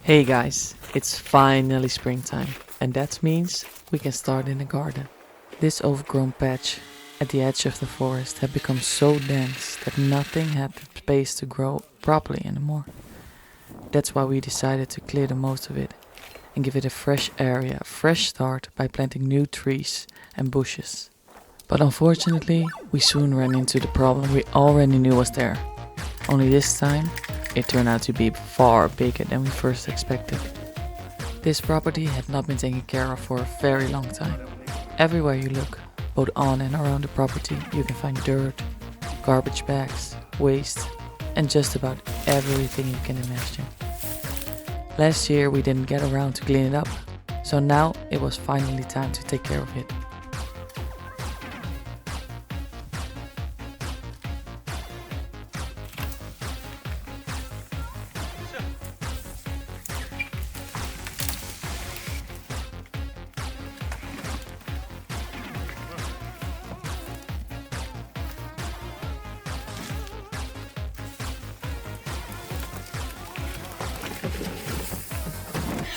Hey guys, it's finally springtime, and that means we can start in the garden. This overgrown patch at the edge of the forest had become so dense that nothing had the space to grow properly anymore. That's why we decided to clear the most of it and give it a fresh area, a fresh start by planting new trees and bushes. But unfortunately, we soon ran into the problem we already knew was there. Only this time, it turned out to be far bigger than we first expected. This property had not been taken care of for a very long time. Everywhere you look, both on and around the property, you can find dirt, garbage bags, waste, and just about everything you can imagine. Last year we didn't get around to clean it up, so now it was finally time to take care of it.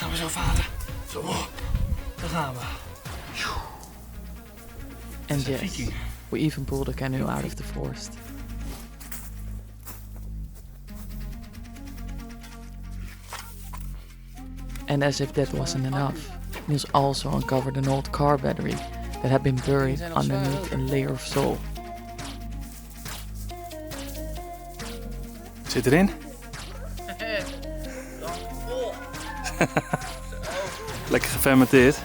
Gaan we zo varen. Zo op. Daar gaan we. And yes, we even pulled a canoe out of the forest. And as if that wasn't enough, Niels also uncovered an old car battery that had been buried underneath a layer of soil. Zit erin? Lekker gefermenteerd.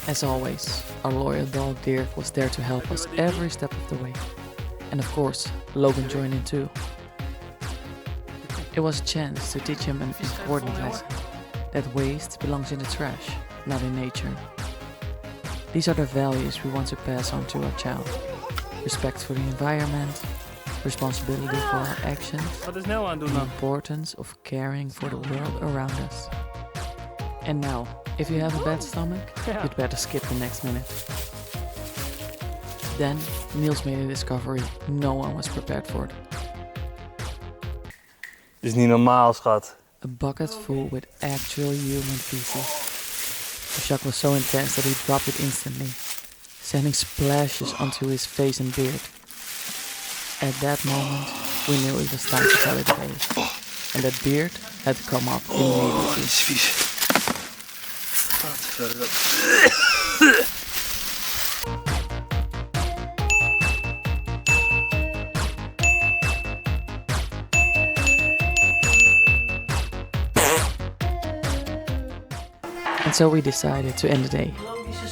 As always, our loyal dog Dirk was there to help us every step of the way. And of course, Logan joined in too. It was a chance to teach him an important lesson, that waste belongs in the trash, not in nature. These are the values we want to pass on to our child. Respect for the environment, responsibility for our actions, Wat is Nel aan het doen the dan? importance of caring for the world around us. And now, if you have a bad stomach, you'd better skip the next minute. Then, Niels made a discovery no one was prepared for. Dit is niet normaal, schat. A bucket full with actual human feces. The shock was so intense that he dropped it instantly, sending splashes onto his face and beard. At that moment, we knew it was time to cut it away, and that beard had to come off Dit immediately. is vies. And so we decided to end the day,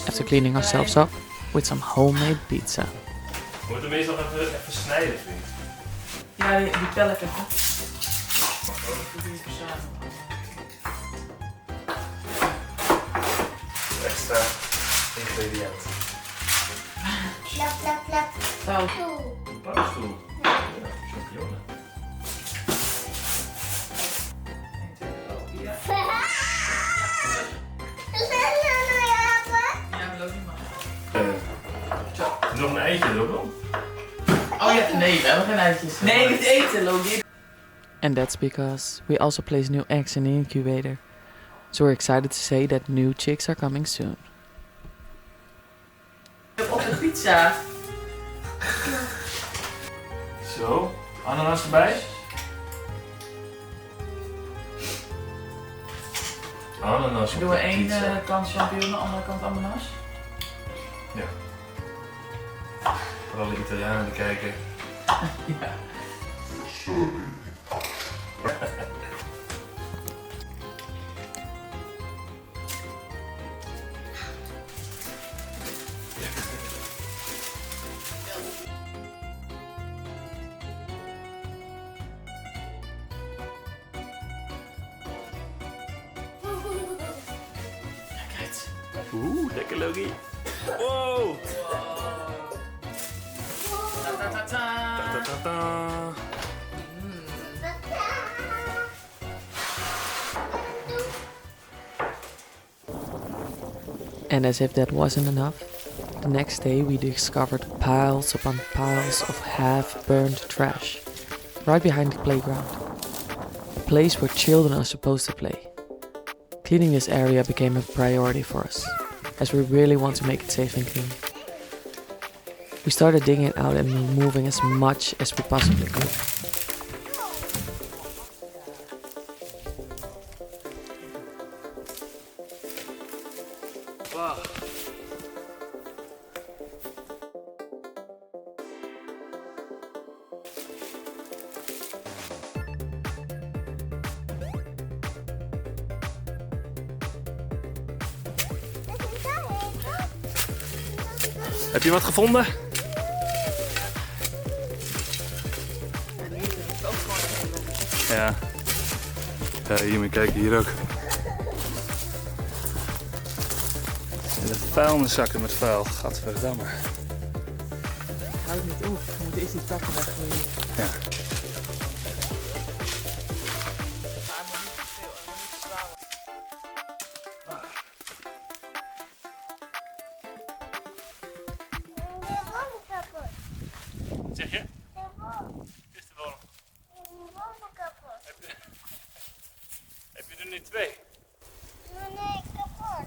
after cleaning ourselves up, with some homemade pizza. We moeten meestal even snijden, vriend. Ja, die pellet even. Extra ingrediënt. Klap, klap, klap. Zo. Een paddenstoel. Ja, champignonnen. Nog een eitje, Logan? Oh ja, nee, we hebben geen eitjes. Nee, niet eten, Logan. And that's because we also place new eggs in the incubator. So we're excited to say that new chicks are coming soon. Op de pizza. Zo, ananas erbij. Ananas op Doen we de één pizza. kant champignon, andere kant ananas? Ja. Voor alle Italianen die kijken. Ja. Oeh, lekker Logie. Wow! Ta ta ta ta. Ta ta ta. And as if that wasn't enough, the next day we discovered piles upon piles of half-burned trash right behind the playground. place where children are supposed to play. Cleaning this area became a priority for us, as we really want to make it safe and clean. We started digging out and removing as much as we possibly could. Wow. Heb je wat gevonden? Ja. Ja, hier moet je kijken, hier ook. En de vuilniszakken met vuil. Gadverdamme. Houd niet op, we moeten eerst die takken weggooien. Ja. Zeg je? Is de worm. Heb je er nu 2? Nee, kapot.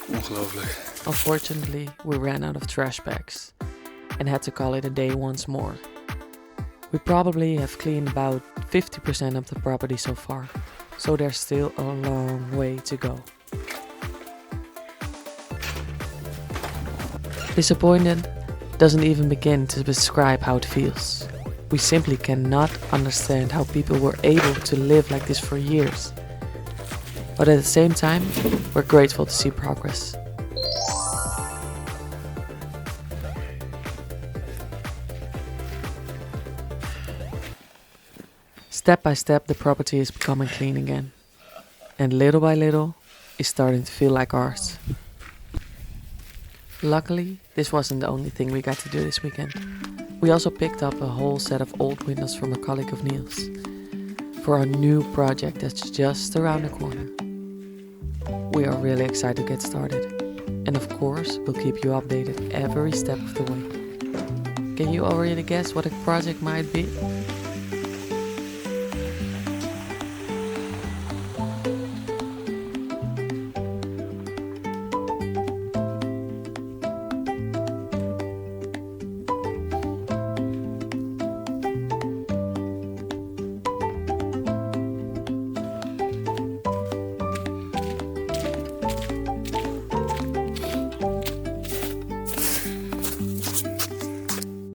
Ongelooflijk. Unfortunately, we ran out of trash bags and had to call it a day once more. We probably have cleaned about 50% of the property so far, so there's still a long way to go. Disappointed doesn't even begin to describe how it feels. We simply cannot understand how people were able to live like this for years. But at the same time, we're grateful to see progress. Step by step, the property is becoming clean again. And little by little, it's starting to feel like ours. Luckily, this wasn't the only thing we got to do this weekend. We also picked up a whole set of old windows from a colleague of Neil's for our new project that's just around the corner. We are really excited to get started. And of course, we'll keep you updated every step of the way. Can you already guess what the project might be?